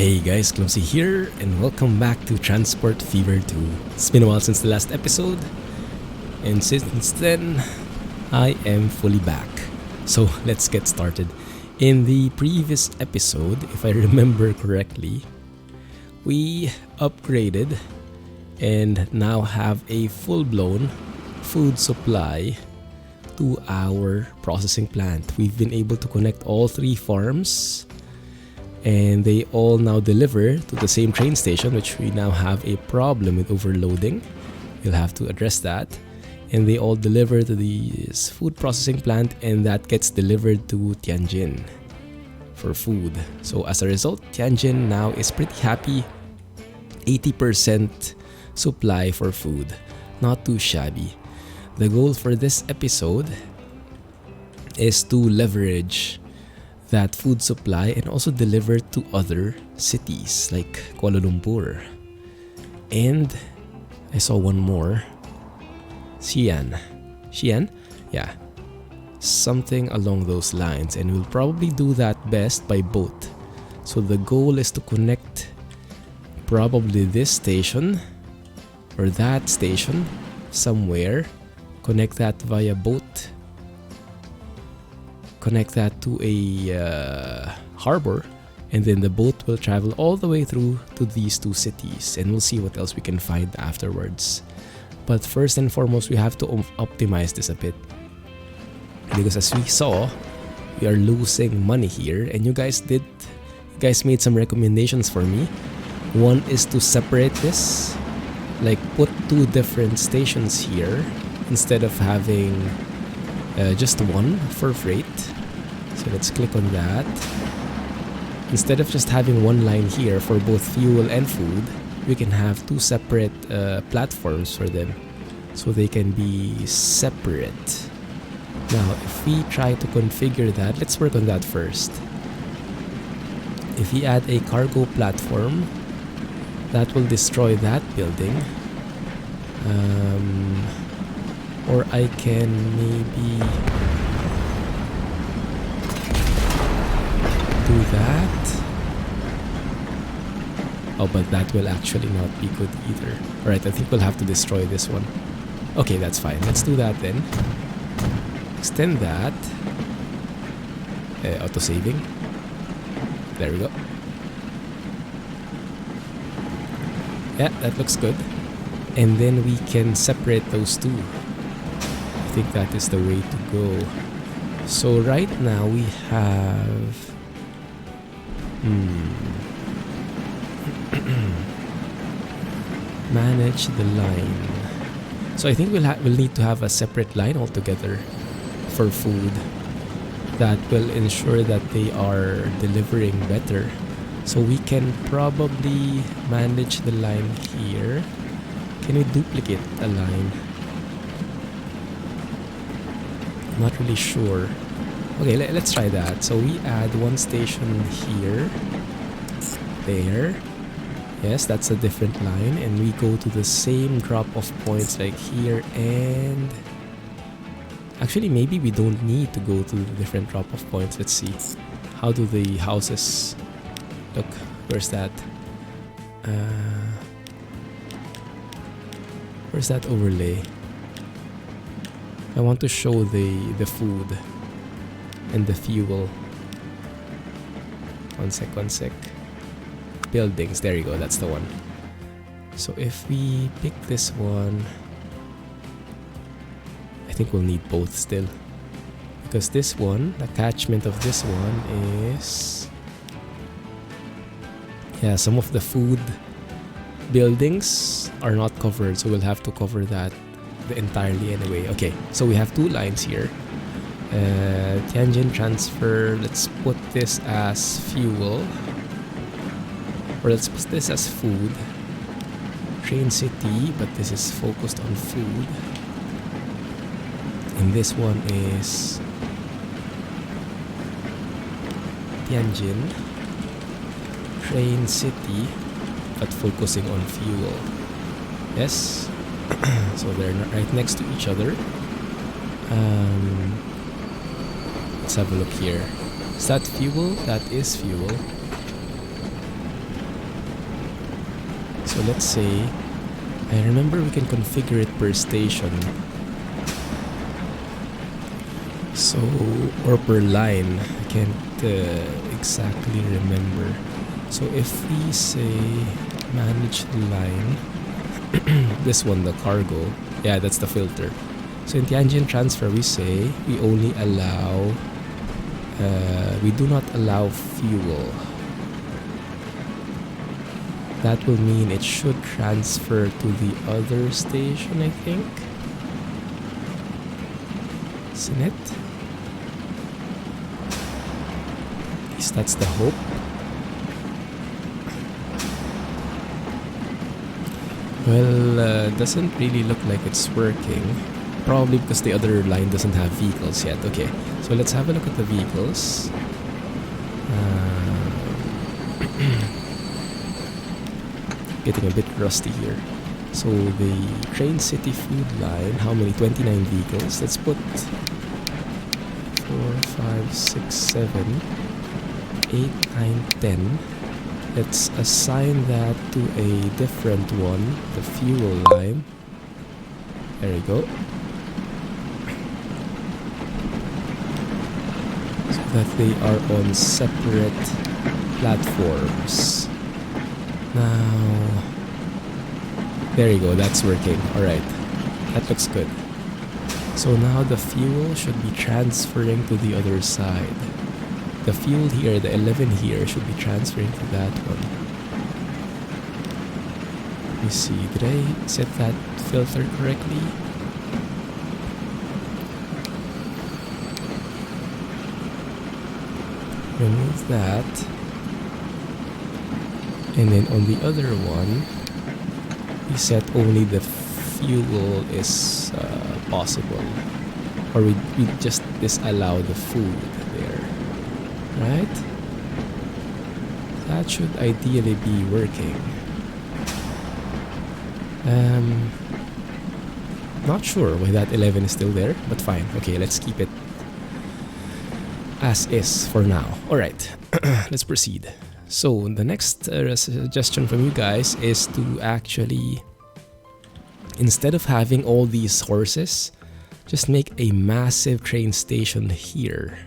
Hey guys, Clumsy here, and welcome back to Transport Fever 2. It's been a while since the last episode, and since then, I am fully back. So let's get started. In the previous episode, if I remember correctly, we upgraded and now have a full-blown food supply to our processing plant. We've been able to connect all three farms, and they all now deliver to the same train station, which we now have a problem with overloading. We'll have to address that. And they all deliver to this food processing plant, and that gets delivered to Tianjin for food. So as a result, Tianjin now is pretty happy. 80% supply for food. Not too shabby. The goal for this episode is to leverage that food supply and also deliver to other cities like Kuala Lumpur. And I saw one more. Xi'an? Yeah. Something along those lines, and we'll probably do that best by boat. So the goal is to connect probably this station or that station somewhere, connect that via boat, connect that to a harbor, and then the boat will travel all the way through to these two cities, and we'll see what else we can find afterwards. But first and foremost, we have to optimize this a bit, because as we saw, we are losing money here, and you guys made some recommendations for me. One is to separate this, like put two different stations here instead of having just one for freight. So let's click on that. Instead of just having one line here for both fuel and food, we can have two separate platforms for them, so they can be separate. Now if we try to configure that, let's work on that first. If we add a cargo platform, that will destroy that building. Or I can maybe do that. Oh, but that will actually not be good either. Alright, I think we'll have to destroy this one. Okay, that's fine. Let's do that then. Extend that. Auto-saving. There we go. Yeah, that looks good. And then we can separate those two. I think that is the way to go. So right now we have manage the line. So I think we'll need to have a separate line altogether for food that will ensure that they are delivering better. So we can probably manage the line here. Can we duplicate a line? I'm not really sure. Okay, let's try that. So we add one station here. There. Yes, that's a different line. And we go to the same drop-off points like here and... Actually, maybe we don't need to go to the different drop-off points. Let's see. How do the houses look? Where's that? Where's that overlay? I want to show the food and the fuel. One sec. Buildings, there you go, that's the one. So if we pick this one, I think we'll need both still. Because this one, the attachment of this one is... Yeah, some of the food buildings are not covered, so we'll have to cover that entirely anyway. Okay, so we have two lines here. Tianjin transfer, let's put this as fuel, or let's put this as food. Train city, but this is focused on food. And this one is Tianjin train city, but focusing on fuel. Yes. So they're right next to each other. Let's have a look here. Is that fuel? That is fuel. So let's say, I remember we can configure it per station. So, or per line, I can't exactly remember. So if we say manage line, this one, the cargo, yeah, that's the filter. So in the engine transfer, we say we only allow, we do not allow fuel. That will mean it should transfer to the other station, I think. Isn't it? At least that's the hope. Well, doesn't really look like it's working. Probably because the other line doesn't have vehicles yet. Okay, so let's have a look at the vehicles. Getting a bit rusty here. So the Train City food line, how many? 29 vehicles. Let's put 4, 5, 6, 7, 8, 9, 10. Let's assign that to a different one, the fuel line. There we go. So that they are on separate platforms. Now, there you go, that's working. Alright, that looks good. So now the fuel should be transferring to the other side. The fuel here, the 11 here, should be transferring to that one. Let me see, did I set that filter correctly? Remove that. And then on the other one, we set only the fuel is possible. Or we just disallow the food there. Right? That should ideally be working. Not sure why that 11 is still there, but fine. Okay, let's keep it as is for now. Alright, let's proceed. So the next suggestion from you guys is to actually, instead of having all these horses, just make a massive train station here.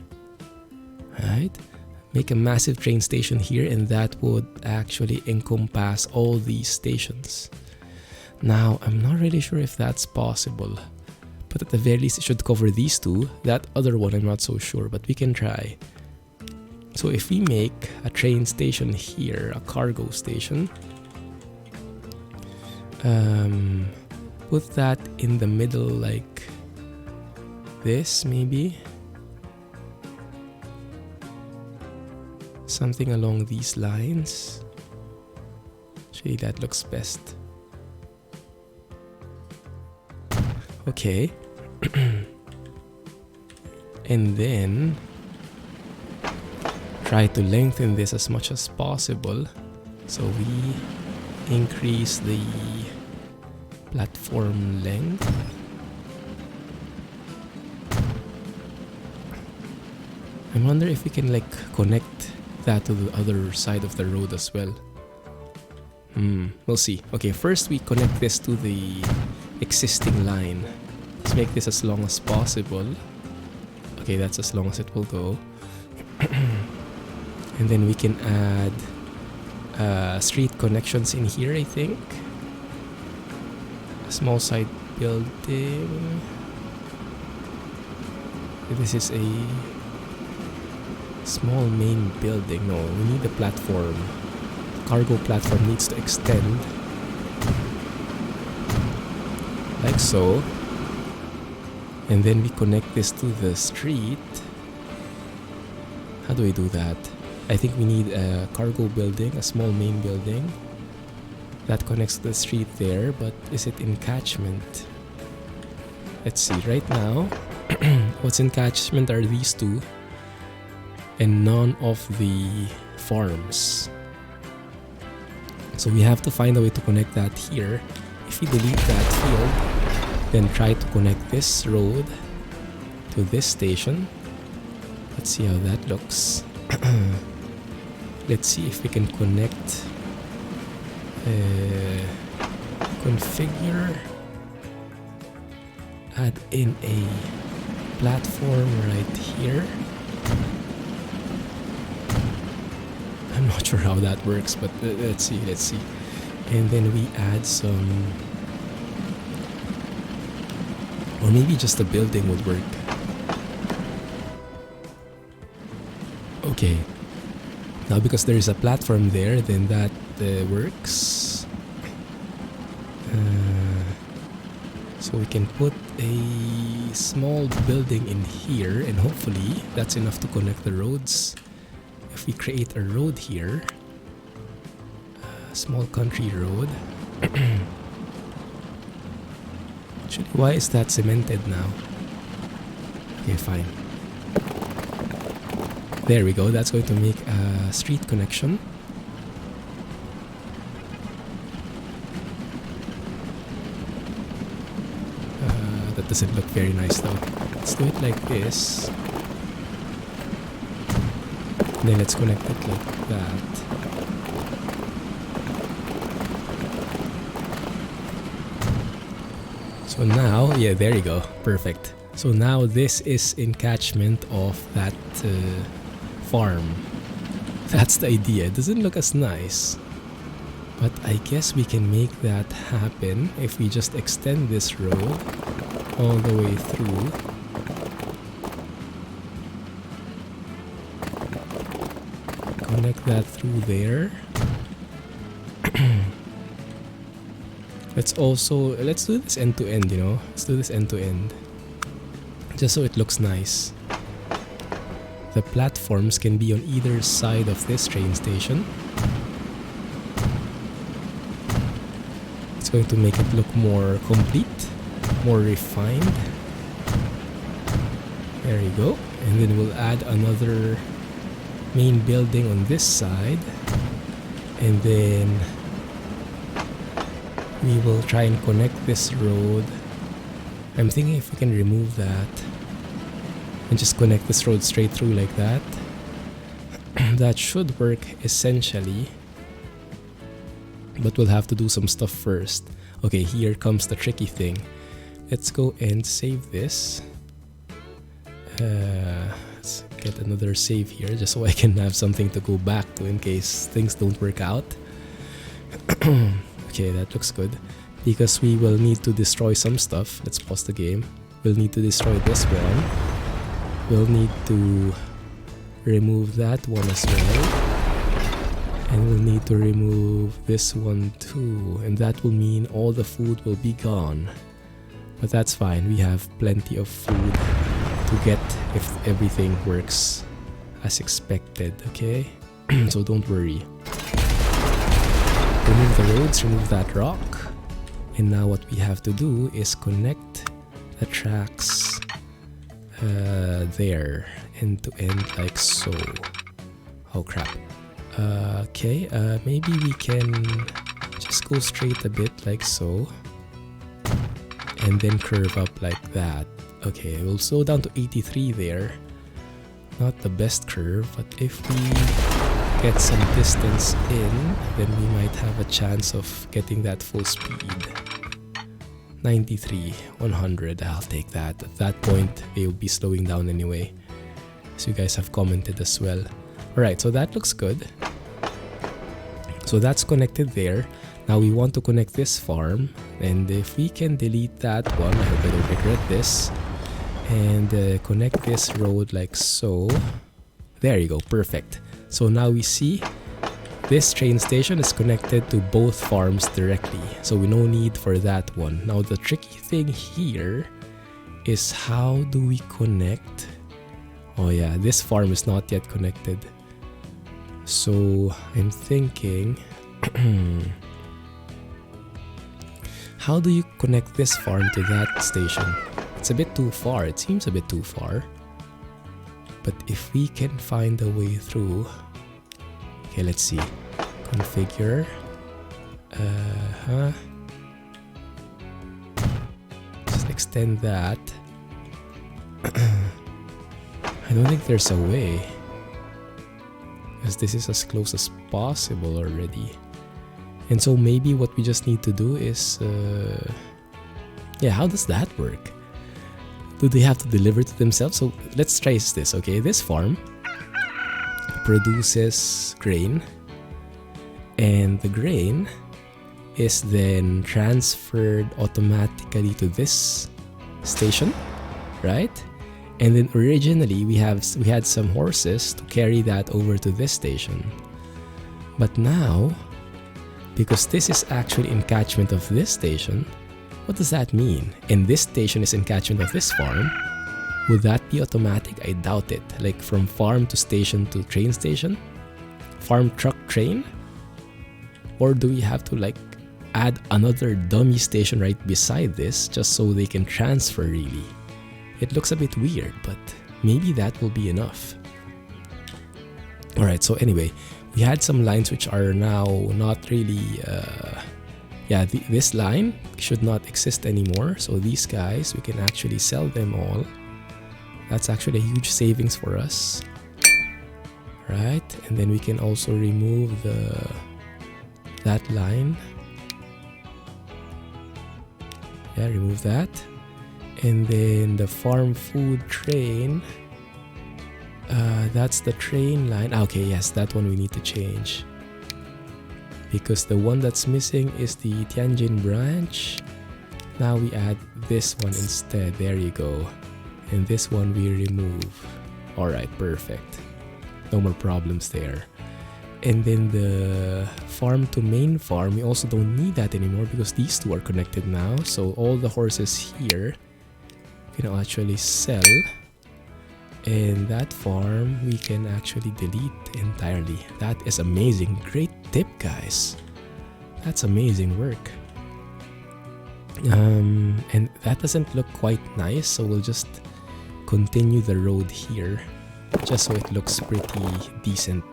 Right? Make a massive train station here, and that would actually encompass all these stations. Now, I'm not really sure if that's possible, but at the very least it should cover these two. That other one I'm not so sure, but we can try. So if we make a train station here, a cargo station, put that in the middle like this maybe. Something along these lines. Actually, that looks best. Okay. And then try to lengthen this as much as possible. So we increase the platform length. I wonder if we can like connect that to the other side of the road as well. We'll see. Okay, first we connect this to the existing line. Let's make this as long as possible. Okay, that's as long as it will go. And then we can add street connections in here, I think. A small side building. This is a small main building. No, we need a platform. The cargo platform needs to extend. Like so. And then we connect this to the street. How do we do that? I think we need a cargo building, a small main building that connects to the street there, but is it in catchment? Let's see, right now what's in catchment are these two and none of the farms. So we have to find a way to connect that here. If we delete that field, then try to connect this road to this station. Let's see how that looks. Let's see if we can connect configure, add in a platform right here. I'm not sure how that works, but let's see. And then we add some, or maybe just a building would work. Okay, now because there is a platform there, then that works. So we can put a small building in here, and hopefully that's enough to connect the roads. If we create a road here, a small country road. Actually, why is that cemented now? Okay, fine. There we go, that's going to make a street connection. That doesn't look very nice though. Let's do it like this. Then let's connect it like that. So now, yeah, there you go, perfect. So now this is encatchment of that farm. That's the idea. It doesn't look as nice, but I guess we can make that happen if we just extend this road all the way through. Connect that through there. Let's do this end to end, you know. Let's do this end to end, just so it looks nice. The platforms can be on either side of this train station. It's going to make it look more complete, more refined. There you go. And then we'll add another main building on this side. And then we will try and connect this road. I'm thinking if we can remove that and just connect this road straight through like that. That should work essentially, but we'll have to do some stuff first. Okay, here comes the tricky thing. Let's go and save this. Let's get another save here just so I can have something to go back to in case things don't work out. Okay, that looks good, because we will need to destroy some stuff. Let's pause the game. We'll need to destroy this one. We'll need to remove that one as well. And we'll need to remove this one too. And that will mean all the food will be gone. But that's fine. We have plenty of food to get if everything works as expected, okay? So don't worry. Remove the roads, remove that rock. And now what we have to do is connect the tracks there, end to end, like so. Oh crap. Okay, maybe we can just go straight a bit like so, and then curve up like that. Okay, we'll slow down to 83 there. Not the best curve, but if we get some distance in, then we might have a chance of getting that full speed. 93, 100, I'll take that. At that point, they will be slowing down anyway, so you guys have commented as well. Alright, so that looks good. So that's connected there. Now we want to connect this farm, and if we can delete that one, I hope I don't regret this, and connect this road like so. There you go, perfect. So now we see this train station is connected to both farms directly, so we no need for that one. Now the tricky thing here is, how do we connect? Oh yeah, this farm is not yet connected. So I'm thinking, how do you connect this farm to that station? It's a bit too far, it seems a bit too far. But if we can find a way through... Okay, let's see. Configure. Just extend that. I don't think there's a way, because this is as close as possible already. And so maybe what we just need to do is, yeah, how does that work? Do they have to deliver to themselves? So let's trace this, okay? This farm produces grain, and the grain is then transferred automatically to this station, right? And then originally we had some horses to carry that over to this station. But now, because this is actually in catchment of this station, what does that mean? And this station is in catchment of this farm. Would that be automatic? I doubt it. Like from farm to station to train station? Farm, truck, train? Or do we have to like add another dummy station right beside this just so they can transfer really? It looks a bit weird, but maybe that will be enough. Alright, so anyway, we had some lines which are now not really, this line should not exist anymore. So these guys, we can actually sell them all. That's actually a huge savings for us. Right, and then we can also remove that line. Yeah, remove that. And then the farm food train, that's the train line. Okay, yes, that one we need to change, because the one that's missing is the Tianjin branch. Now we add this one instead. There you go. And this one we remove. Alright, perfect. No more problems there. And then the farm to main farm, we also don't need that anymore because these two are connected now. So all the horses here we can actually sell. And that farm we can actually delete entirely. That is amazing. Great tip, guys. That's amazing work. And that doesn't look quite nice, so we'll just continue the road here just so it looks pretty decent.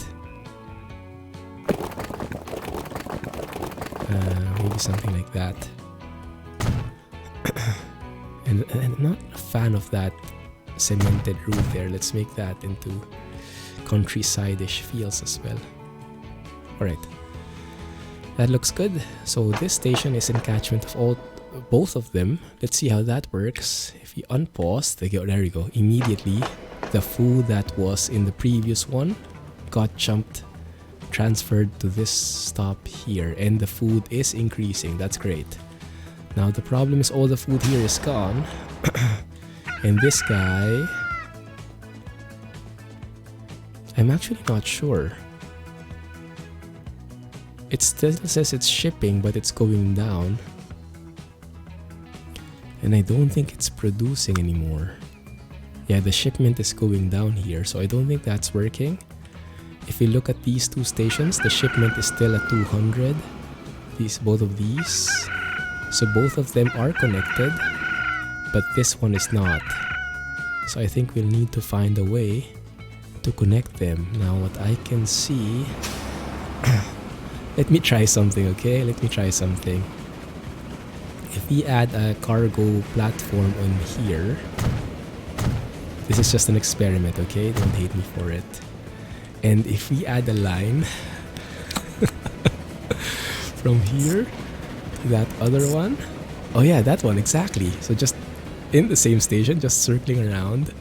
Maybe something like that. and I'm not a fan of that cemented roof there. Let's make that into countryside-ish feels as well. Alright, that looks good. So this station is in catchment of both of them. Let's see how that works. If we unpause, there we go. Immediately the food that was in the previous one got transferred to this stop here, and the food is increasing. That's great. Now the problem is all the food here is gone. And this guy, I'm actually not sure. It still says it's shipping, but it's going down. And I don't think it's producing anymore. Yeah, the shipment is going down here, so I don't think that's working. If we look at these two stations, the shipment is still at 200. Both of these. So both of them are connected, but this one is not. So I think we'll need to find a way to connect them. Now what I can see... Let me try something, okay? Let me try something. If we add a cargo platform on here... This is just an experiment, okay? Don't hate me for it. And if we add a line from here to that other one, oh yeah, that one, exactly. So just in the same station, just circling around,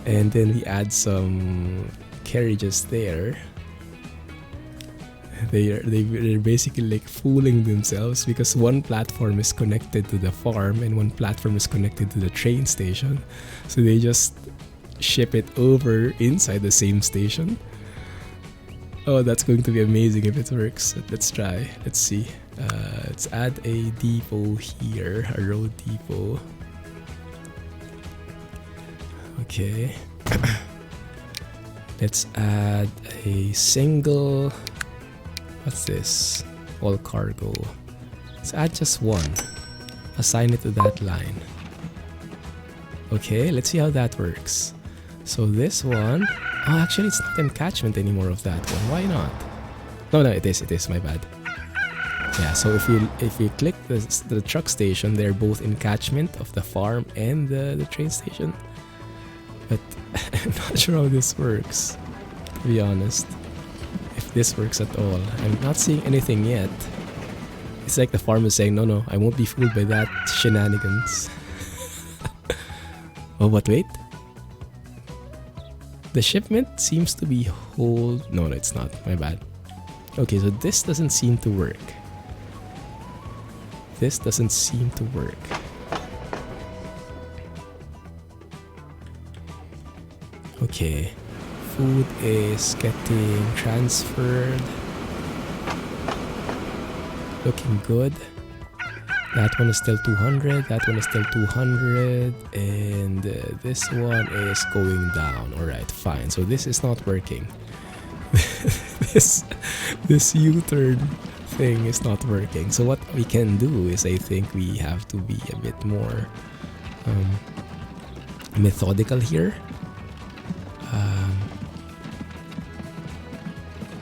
and then we add some carriages there. They're basically like fooling themselves because one platform is connected to the farm and one platform is connected to the train station. So they just ship it over inside the same station. Oh, that's going to be amazing if it works. Let's try. Let's see. Let's add a depot here, a road depot. Okay. Let's add a single... What's this? All cargo. Let's add just one. Assign it to that line. Okay, let's see how that works. So this one... Oh, actually it's not in catchment anymore of that one. Why not? No, it is, my bad. Yeah, so if you click the truck station, they're both in catchment of the farm and the train station. But I'm not sure how this works, to be honest. If if this works at all. I'm not seeing anything yet. It's like the farm is saying, no, I won't be fooled by that shenanigans. Oh, but wait. The shipment seems to be whole. No, it's not. My bad. Okay, so this doesn't seem to work. This doesn't seem to work. Okay. Food is getting transferred. Looking good. That one is still 200. That one is still 200. And this one is going down. Alright, fine. So this is not working. this U-turn thing is not working. So what we can do is, I think we have to be a bit more methodical here.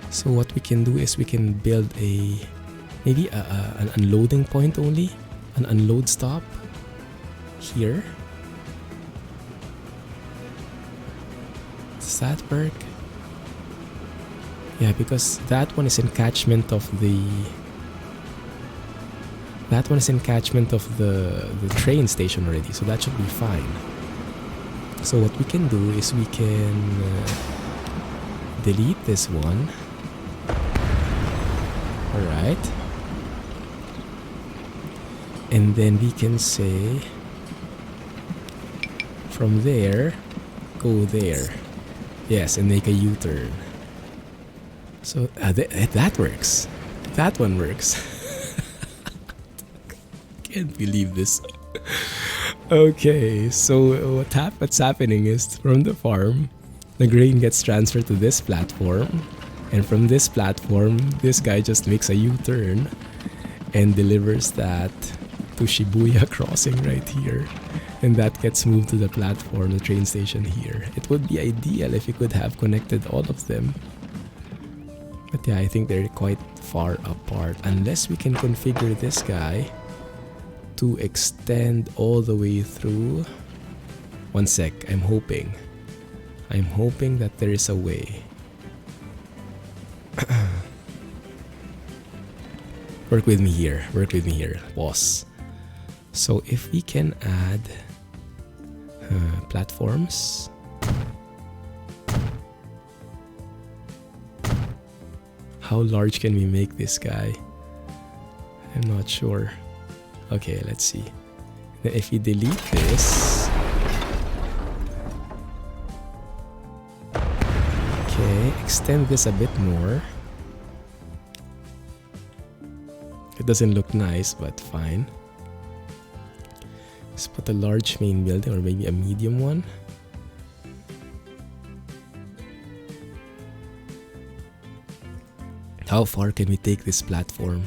So what we can do is we can build maybe an unloading point only, an unload stop here. Does that work? Yeah, because that one is in catchment of the train station already, so that should be fine. So what we can do is we can delete this one. Alright. And then we can say from there, go there. Yes, and make a U-turn. So that works. That one works. Can't believe this. Okay, so what's happening is from the farm, the grain gets transferred to this platform. And from this platform, this guy just makes a U-turn and delivers that to Shibuya crossing right here. And that gets moved to the platform, the train station here. It would be ideal if you could have connected all of them. But yeah, I think they're quite far apart. Unless we can configure this guy to extend all the way through. One sec, I'm hoping that there is a way. Work with me here, boss. So if we can add platforms. How large can we make this guy? I'm not sure. Okay, let's see. Then if we delete this. Okay, extend this a bit more. It doesn't look nice, but fine. Let's put a large main building or maybe a medium one. How far can we take this platform?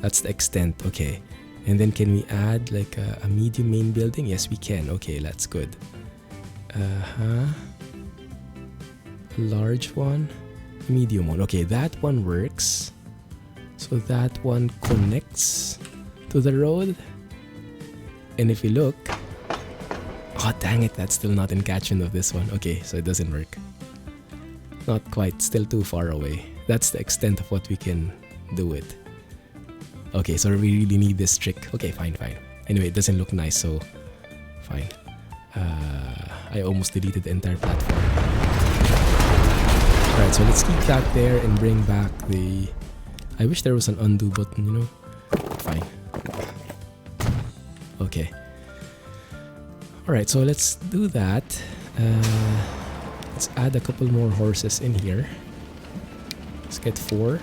That's the extent, okay. And then can we add like a medium main building? Yes, we can. Okay, that's good. A large one, medium one. Okay, that one works. So that one connects to the road. And if you look, oh dang it, that's still not in catchment of this one. Okay, so it doesn't work. Not quite, still too far away. That's the extent of what we can do it. Okay, so we really need this trick. Okay, fine. Anyway, it doesn't look nice, so fine. I almost deleted the entire platform. Alright, so let's keep that there and bring back the... I wish there was an undo button, you know? Fine. Okay. Alright, so let's do that. Let's add a couple more horses in here. Let's get 4.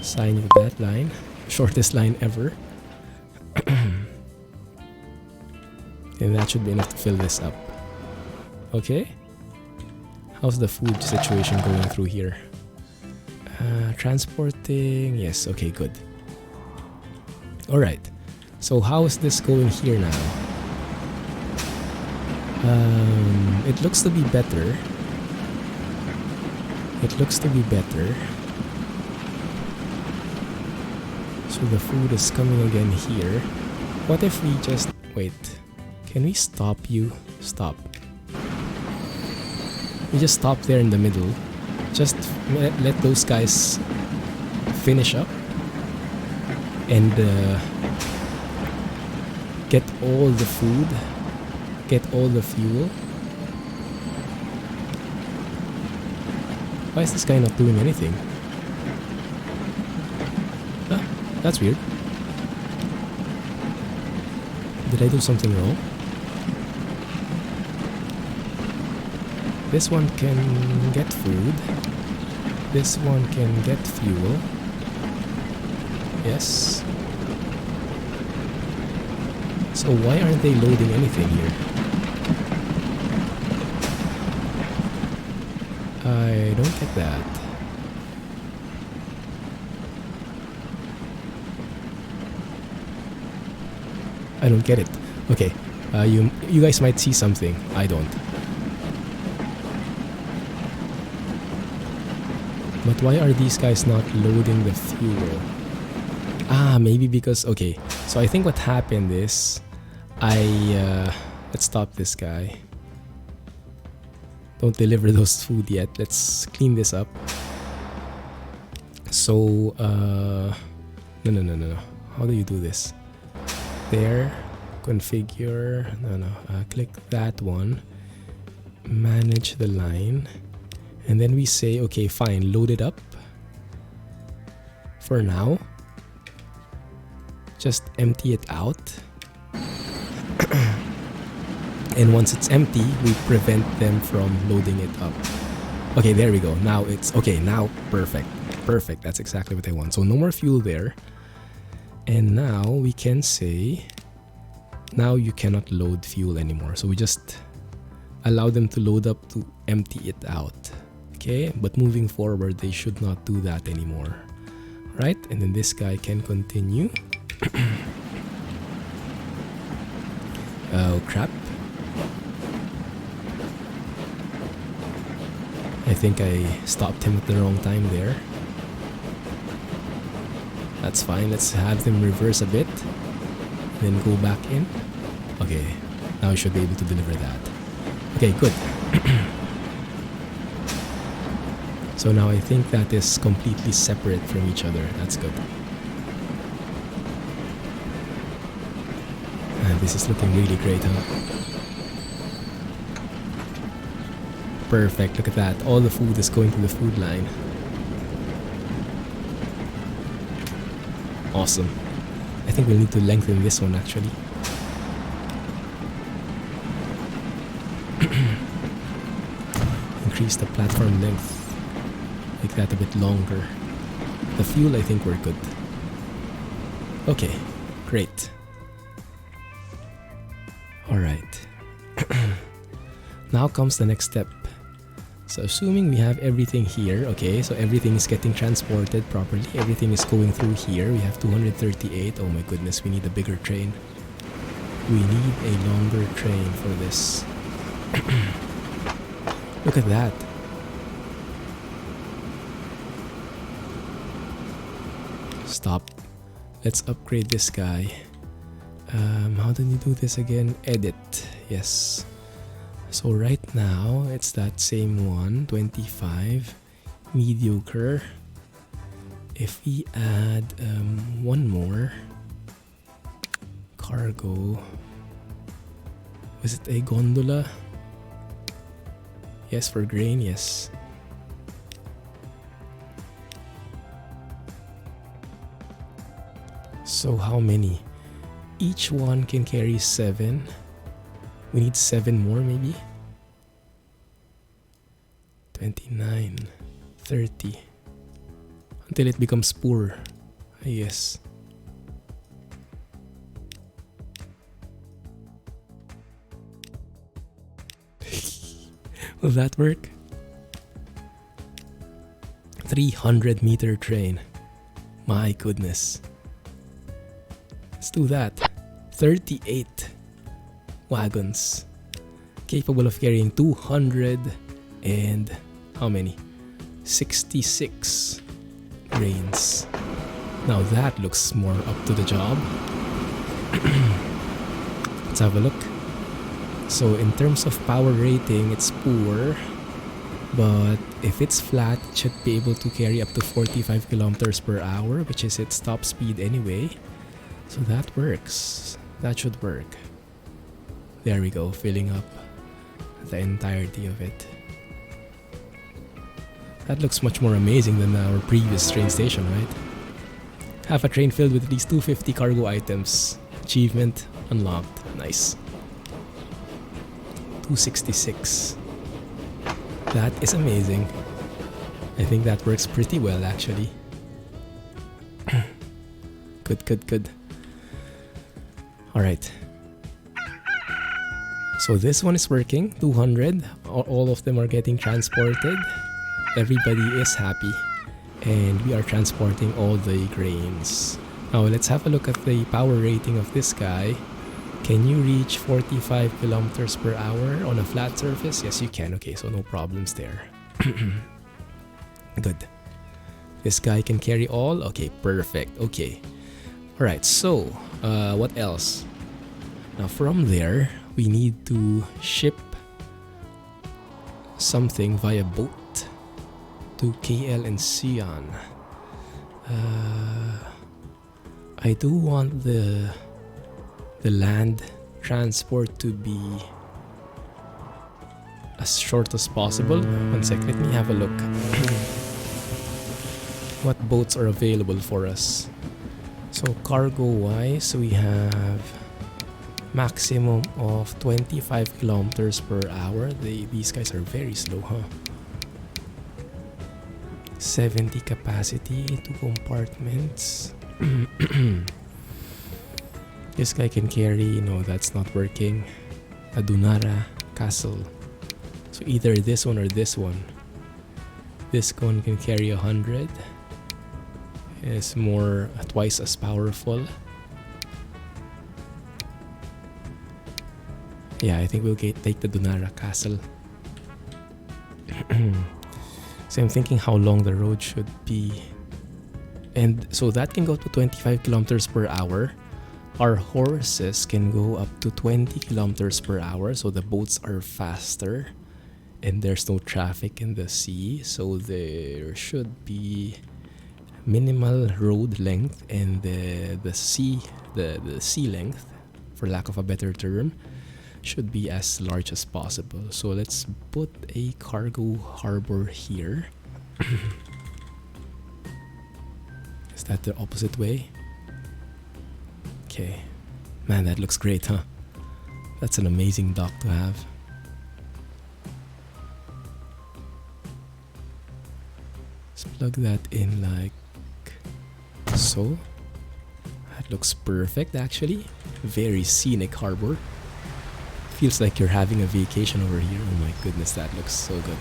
Sign with that line. Shortest line ever. And that should be enough to fill this up. Okay. How's the food situation going through here? Transporting. Yes, okay, good. Alright. So how is this going here now? It looks to be better. So the food is coming again here. What if we just... Wait. Can we stop you? Stop. We just stop there in the middle. Just let those guys finish up and get all the food, get all the fuel. Why is this guy not doing anything? Ah, that's weird. Did I do something wrong? This one can get food. This one can get fuel. Yes. So why aren't they loading anything here? I don't get that. I don't get it. Okay, you guys might see something. I don't. But why are these guys not loading the fuel? Ah, maybe because... Okay, so I think what happened is... let's stop this guy. Don't deliver those food yet. Let's clean this up. So, No. How do you do this? There. Configure. No. Click that one. Manage the line. And then we say, okay, fine, load it up. For now. Just empty it out. And once it's empty, we prevent them from loading it up. Okay, there we go. Now it's... Okay, now perfect. Perfect. That's exactly what I want. So no more fuel there. And now we can say... Now you cannot load fuel anymore. So we just allow them to load up to empty it out. Okay, but moving forward, they should not do that anymore. Right? And then this guy can continue. Oh, crap. I think I stopped him at the wrong time there. That's fine. Let's have them reverse a bit. Then go back in. Okay. Now I should be able to deliver that. Okay, good. So now I think that is completely separate from each other. That's good. And this is looking really great, huh? Perfect. Look at that. All the food is going to the food line. Awesome. I think we'll need to lengthen this one actually. Increase the platform length. Make that a bit longer. The fuel, I think we're good. Okay, great. Alright. Now comes the next step. So assuming we have everything here, okay, so everything is getting transported properly. Everything is going through here. We have 238. Oh my goodness, we need a bigger train. We need a longer train for this. Look at that. Stop. Let's upgrade this guy. How do you do this again? Edit. Yes. So right now, it's that same one. 25. Mediocre. If we add one more. Cargo. Was it a gondola? Yes, for grain, yes. So how many? Each one can carry 7. We need 7 more maybe? 29, 30. Until it becomes poor, I guess. Will that work? 300-meter train. My goodness. Let's do that. 38 wagons. Capable of carrying 200 and how many? 66 grains. Now that looks more up to the job. Let's have a look. So in terms of power rating, it's poor. But if it's flat, it should be able to carry up to 45 kilometers per hour, which is its top speed anyway. So that works. That should work. There we go, filling up the entirety of it. That looks much more amazing than our previous train station, right? Have a train filled with at least 250 cargo items. Achievement unlocked. Nice. 266. That is amazing. I think that works pretty well actually. Good. Alright. So this one is working. 200. All of them are getting transported. Everybody is happy. And we are transporting all the grains. Now let's have a look at the power rating of this guy. Can you reach 45 kilometers per hour on a flat surface? Yes, you can. Okay, so no problems there. Good. This guy can carry all? Okay, perfect. Okay. Alright, so what else? Now from there, we need to ship something via boat to KL and Sion. I do want the land transport to be as short as possible. One sec, let me have a look. What boats are available for us? So cargo wise, we have maximum of 25 kilometers per hour. These guys are very slow, huh? 70 capacity, 2 compartments. This guy can carry, no, that's not working, a Dunara castle. So either this one or this one. This one can carry 100. It's more, twice as powerful. Yeah, I think we'll take the Dunara castle. So I'm thinking how long the road should be. And so that can go to 25 kilometers per hour. Our horses can go up to 20 kilometers per hour, so the boats are faster and there's no traffic in the sea, so there should be minimal road length, and the sea length, for lack of a better term, should be as large as possible. So let's put a cargo harbor here. Is that the opposite way? Okay. Man, that looks great, huh? That's an amazing dock to have. Let's plug that in like so. That looks perfect actually. Very scenic harbor. Feels like you're having a vacation over here. Oh my goodness, that looks so good.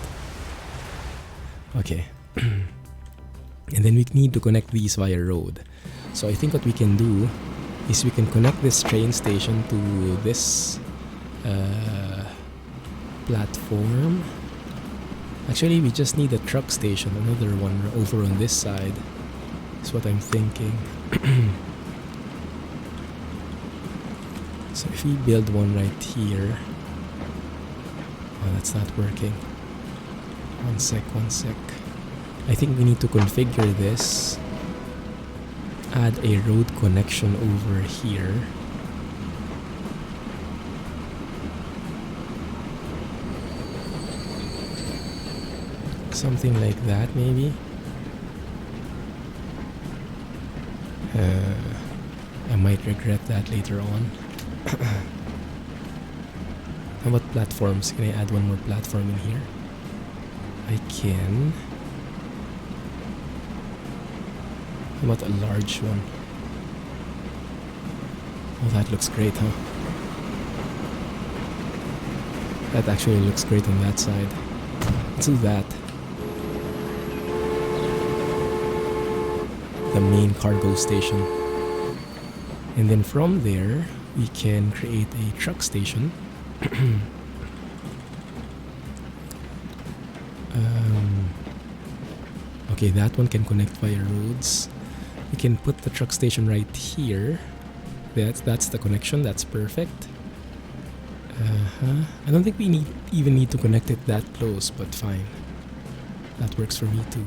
Okay. And then we need to connect these via road. So I think what we can do is we can connect this train station to this platform. Actually, we just need a truck station, another one over on this side. That's what I'm thinking. So if we build one right here. Oh, that's not working. One sec. I think we need to configure this. Add a road connection over here. Something like that maybe. I might regret that later on. How about platforms? Can I add one more platform in here? I can. How about a large one? Oh, that looks great, huh? That actually looks great on that side. Let's do that. The main cargo station. And then from there, we can create a truck station. Okay, that one can connect via roads. We can put the truck station right here. That's the connection. That's perfect. I don't think we even need to connect it that close, but fine. That works for me too.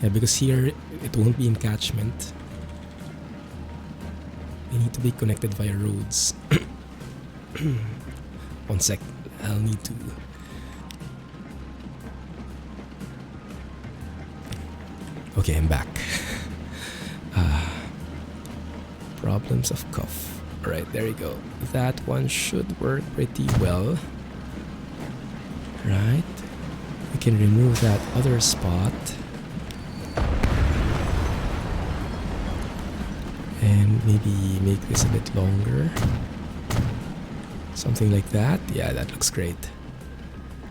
Yeah, because here it won't be in catchment. They need to be connected via roads. 1 sec. I'll need to... Okay, I'm back. Problems of cuff. Alright, there you go. That one should work pretty well. Right. We can remove that other spot. And maybe make this a bit longer. Something like that. Yeah, that looks great.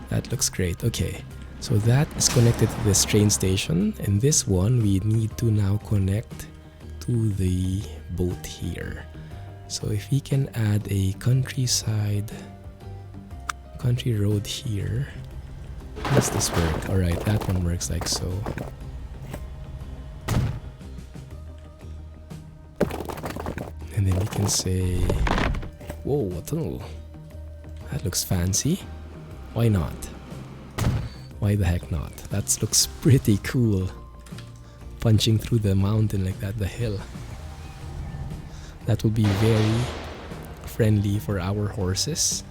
That looks great. Okay. So that is connected to this train station. And this one we need to now connect to the boat here. So if we can add a country road here. How does this work? Alright, that one works like so. And then we can say, whoa, that looks fancy. Why not? Why the heck not? That looks pretty cool. Punching through the mountain like that, the hill. That will be very friendly for our horses.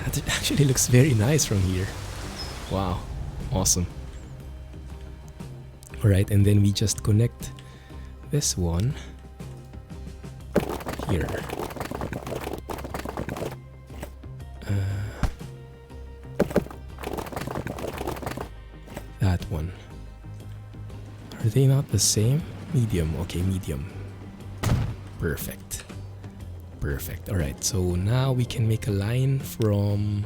That actually looks very nice from here. Wow, awesome. Alright, and then we just connect this one here. That one. Are they not the same? Medium. Okay, medium. Perfect. Perfect. Alright, so now we can make a line from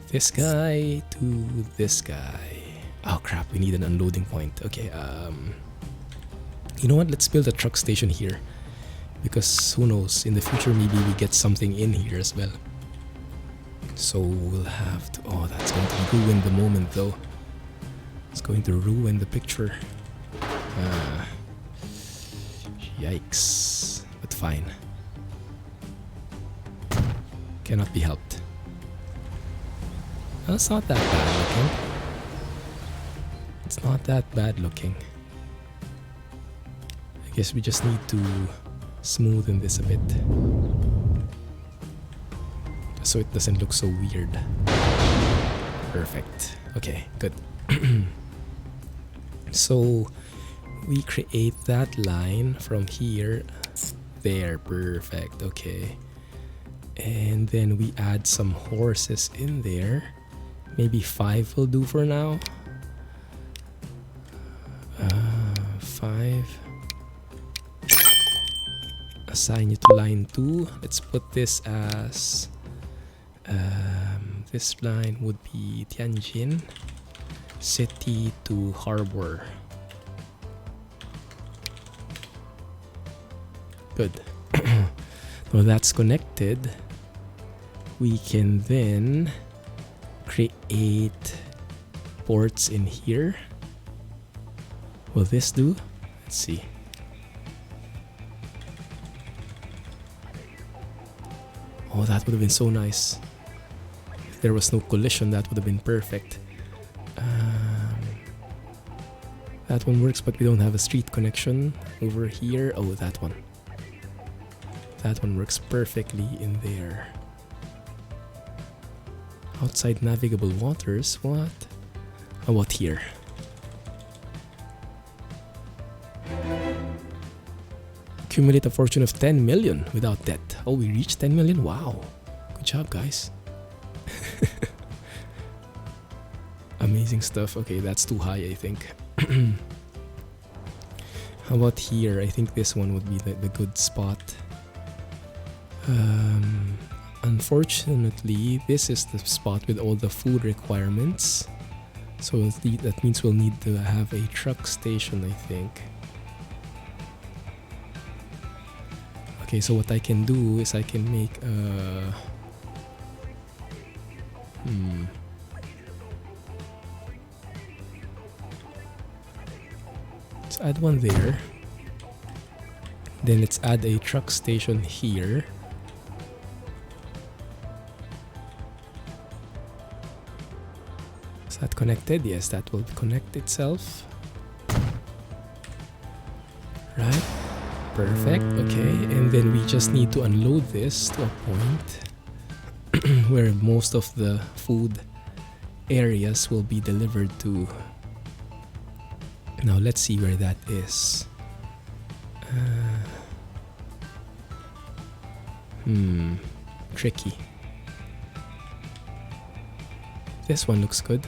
this guy to this guy. Oh crap, we need an unloading point. Okay, you know what? Let's build a truck station here. Because who knows, in the future maybe we get something in here as well. So we'll have to... Oh, that's going to ruin the moment though. It's going to ruin the picture. Yikes. But fine. Cannot be helped. That's not that bad looking. It's not that bad looking. I guess we just need to smoothen this a bit. So it doesn't look so weird. Perfect. Okay, good. So we create that line from here. There, perfect. Okay. And then we add some horses in there. Maybe 5 will do for now. 5. Assign it to line 2. Let's put this as... this line would be Tianjin City to Harbor. Good. Well, that's connected. We can then create ports in here. Will this do? Let's see. Oh, that would have been so nice. If there was no collision, that would have been perfect. That one works, but we don't have a street connection over here. Oh, that one. That one works perfectly in there. Outside navigable waters? What? How about here? Accumulate a fortune of 10 million without debt. Oh, we reached 10 million? Wow. Good job, guys. Amazing stuff. Okay, that's too high, I think. How about here? I think this one would be the good spot. Unfortunately, this is the spot with all the food requirements. So that means we'll need to have a truck station, I think. Okay, so what I can do is I can make a... Let's add one there. Then let's add a truck station here. connected? Yes, that will connect itself. Right? Perfect. Okay, and then we just need to unload this to a point where most of the food areas will be delivered to. Now let's see where that is. Tricky. This one looks good.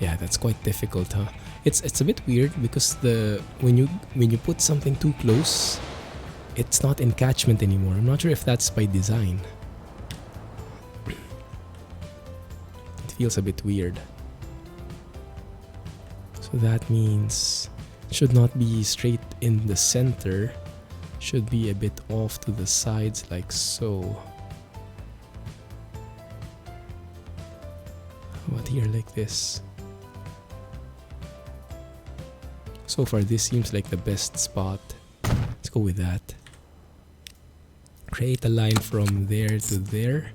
Yeah, that's quite difficult, huh? It's a bit weird because when you put something too close, it's not in catchment anymore. I'm not sure if that's by design. It feels a bit weird. So that means it should not be straight in the center. Should be a bit off to the sides like so. How about here like this? So far this seems like the best spot. Let's go with that. Create a line from there to there.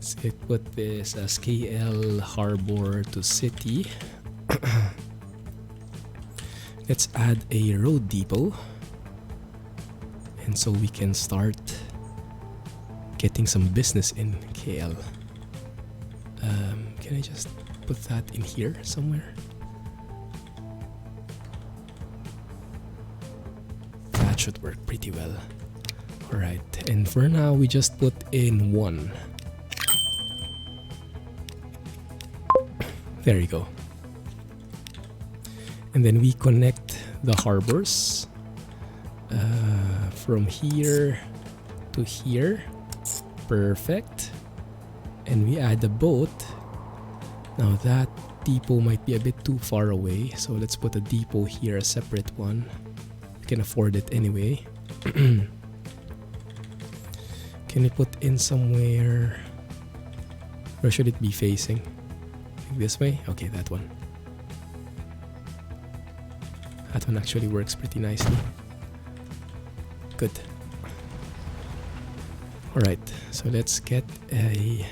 So put this as KL Harbor to City. Let's add a road depot. And so we can start getting some business in KL. Can I just put that in here somewhere? That should work pretty well. Alright, and for now we just put in one. There you go. And then we connect the harbors from here to here. Perfect. And we add a boat. Now that depot might be a bit too far away, so let's put a depot here, a separate one. We can afford it anyway. Can we put in somewhere? Where should it be facing? Like this way? Okay, that one. That one actually works pretty nicely. Good. Alright, so let's get a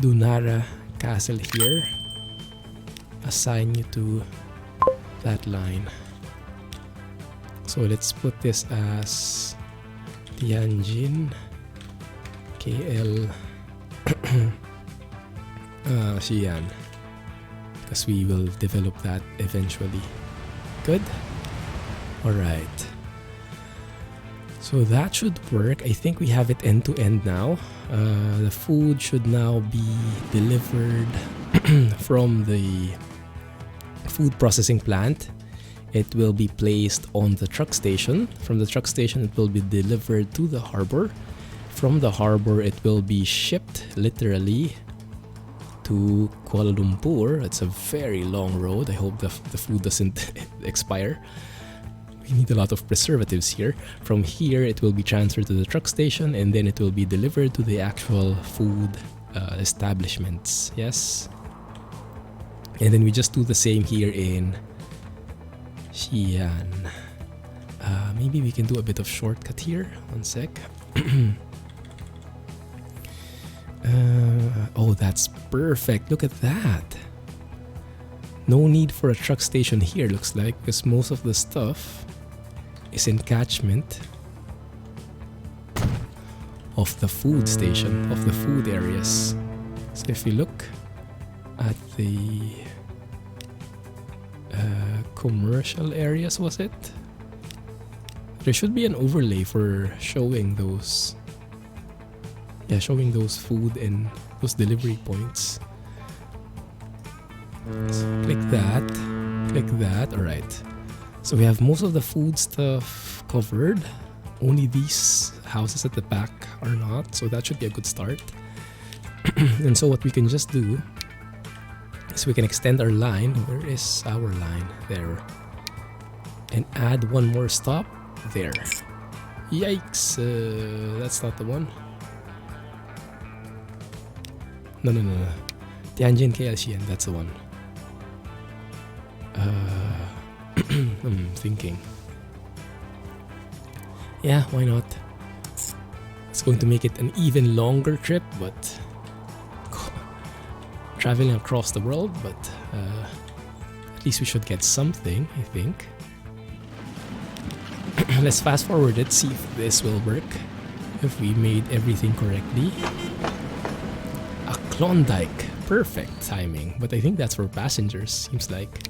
Dunara castle here. Assign you to that line. So let's put this as Tianjin KL Xi'an, because we will develop that eventually. Good. Alright, so that should work. I think we have it end to end now. The food should now be delivered from the food processing plant. It will be placed on the truck station. From the truck station it will be delivered to the harbor. From the harbor it will be shipped literally to Kuala Lumpur. It's a very long road. I hope the food doesn't expire. We need a lot of preservatives here. From here it will be transferred to the truck station, and then it will be delivered to the actual food establishments. Yes. And then we just do the same here in Xi'an. Maybe we can do a bit of shortcut here. One sec. Oh, that's perfect. Look at that. No need for a truck station here, looks like, because most of the stuff is in catchment of the food station, of the food areas. So if we look at the commercial areas, was it? There should be an overlay for showing those. Yeah, showing those food and those delivery points. So click that, alright. So we have most of the food stuff covered. Only these houses at the back are not, so that should be a good start. And so what we can just do is we can extend our line. Where is our line? There. And add one more stop there. Yikes, that's not the one. No. Tianjin KL Xi'an, that's the one. I'm thinking. Yeah, why not? going to make it an even longer trip, but traveling across the world, but at least we should get something, I think. Let's fast forward it, see if this will work, if we made everything correctly. A Klondike, perfect timing, but I think that's for passengers, seems like.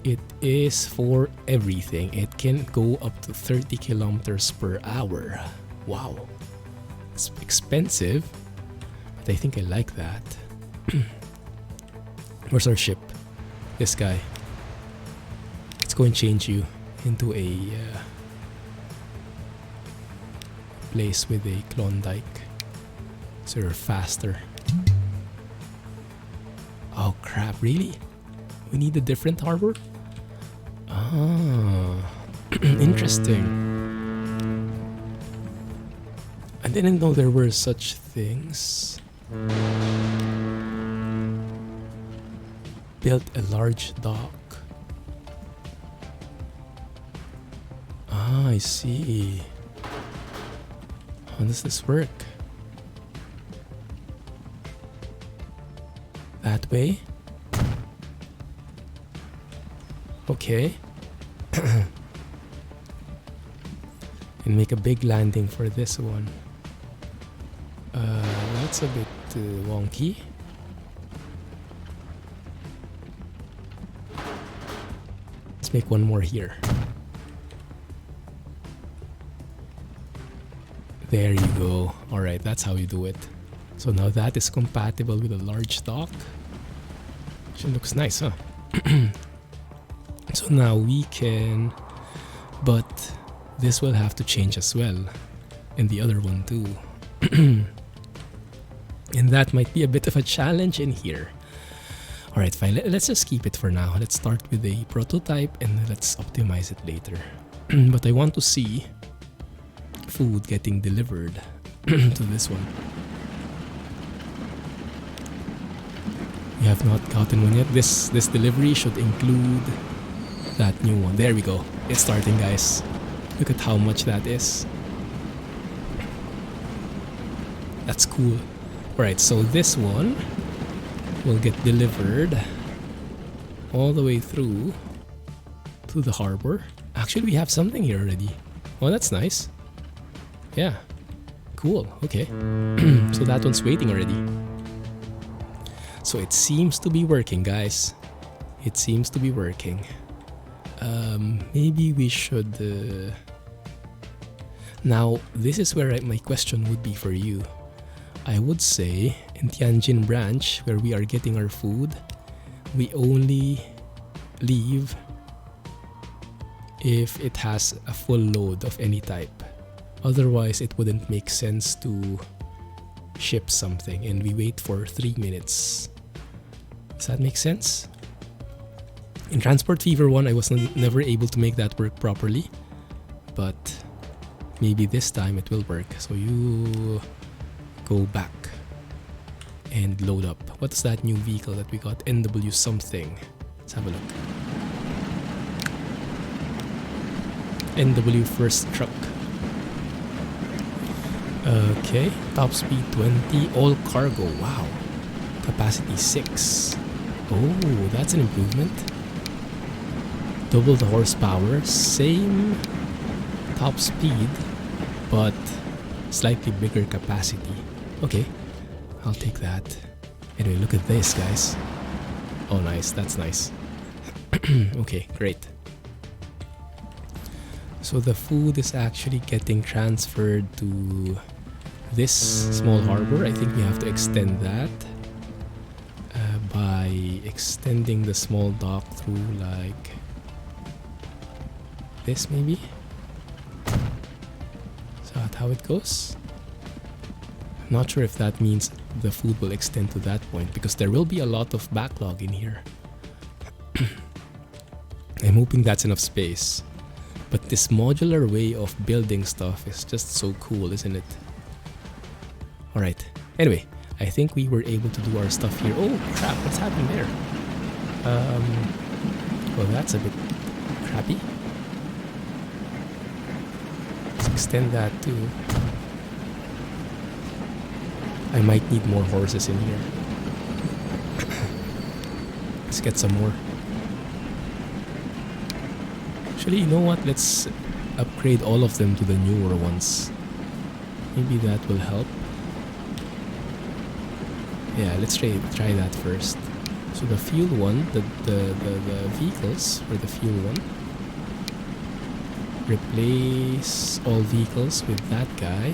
It is for everything. It can go up to 30 kilometers per hour. Wow, it's expensive, but I think I like that. Where's our ship? This guy. Let's go and change you into a place with a Klondike, so you're faster. Oh crap, really? We need a different harbor? Ah, interesting. I didn't know there were such things. Built a large dock. Ah, I see. How does this work? That way? Okay. And make a big landing for this one. That's a bit wonky. Let's make one more here. There you go. Alright, that's how you do it. So now that is compatible with a large dock. Actually looks nice, huh? So now we can... But this will have to change as well. And the other one too. And that might be a bit of a challenge in here. Alright, fine. Let's just keep it for now. Let's start with a prototype and let's optimize it later. But I want to see food getting delivered to this one. We have not gotten one yet. This delivery should include that new one. There we go. It's starting, guys. Look at how much that is. That's cool. Alright, so this one will get delivered all the way through to the harbor. Actually, we have something here already. Oh, that's nice. Yeah. Cool. Okay. So that one's waiting already. So it seems to be working, guys. It seems to be working. Maybe we should... Now, this is where my question would be for you. I would say in Tianjin branch, where we are getting our food, we only leave if it has a full load of any type. Otherwise, it wouldn't make sense to ship something and we wait for 3 minutes. Does that make sense? In Transport Fever 1, I was never able to make that work properly. But maybe this time it will work. So you go back and load up. What's that new vehicle that we got? NW something. Let's have a look. NW first truck. Okay, top speed 20, all cargo. Wow, capacity 6. Oh, that's an improvement. Double the horsepower, same top speed, but slightly bigger capacity. Okay, I'll take that. Anyway, look at this, guys. Oh, nice. That's nice. Okay, great. So the food is actually getting transferred to this small harbor. I think we have to extend that by extending the small dock through like this, maybe. Is that how it goes? I'm not sure if that means the food will extend to that point, because there will be a lot of backlog in here. I'm hoping that's enough space. But this modular way of building stuff is just so cool, isn't it? Alright, anyway, I think we were able to do our stuff here. Oh crap, what's happening there? Well, that's a bit crappy. Let's extend that too. I might need more horses in here. Let's get some more. Actually, you know what? Let's upgrade all of them to the newer ones. Maybe that will help. Yeah, let's try that first. So the fuel one, the vehicles for the fuel one. Replace all vehicles with that guy.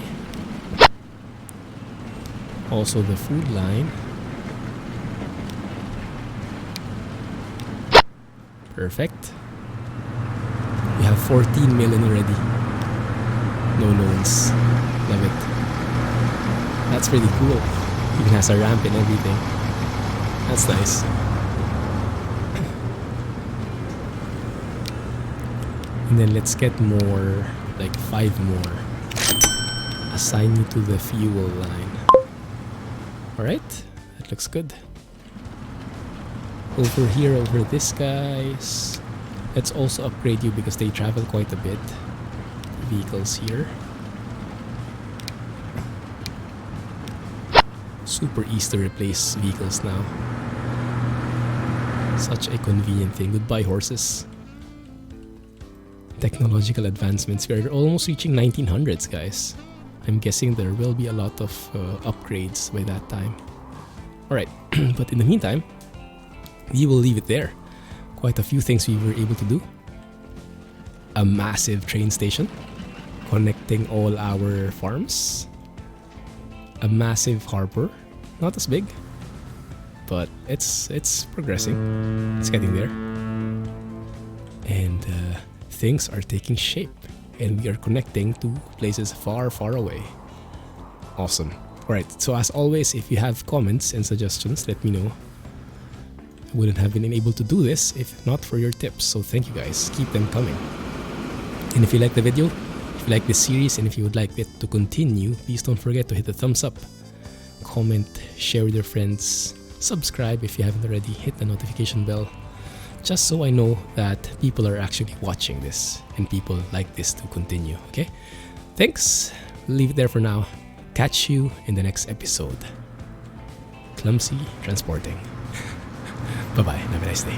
Also the food line. Perfect. We have 14 million already. No loans. Love it. That's really cool. Even has a ramp and everything. That's nice. And then let's get more, like 5 more. Assign you to the fuel line. Alright, that looks good. Over here, over this guys. Let's also upgrade you because they travel quite a bit. Vehicles here. Super easy to replace vehicles now. Such a convenient thing. Goodbye, horses. Technological advancements. We are almost reaching 1900s, guys. I'm guessing there will be a lot of upgrades by that time. Alright, but in the meantime, we will leave it there. Quite a few things we were able to do. A massive train station connecting all our farms. A massive harbor. Not as big, but it's progressing. It's getting there. And things are taking shape. And we are connecting to places far, far away. Awesome. Alright, so as always, if you have comments and suggestions, let me know. I wouldn't have been able to do this if not for your tips. So thank you guys. Keep them coming. And if you like the video, if you like this series, and if you would like it to continue, please don't forget to hit the thumbs up, comment, share with your friends, subscribe if you haven't already, hit the notification bell, just so I know that people are actually watching this and people like this to continue, okay? Thanks. Leave it there for now. Catch you in the next episode. Clumsy Transporting. Bye-bye. Have a nice day.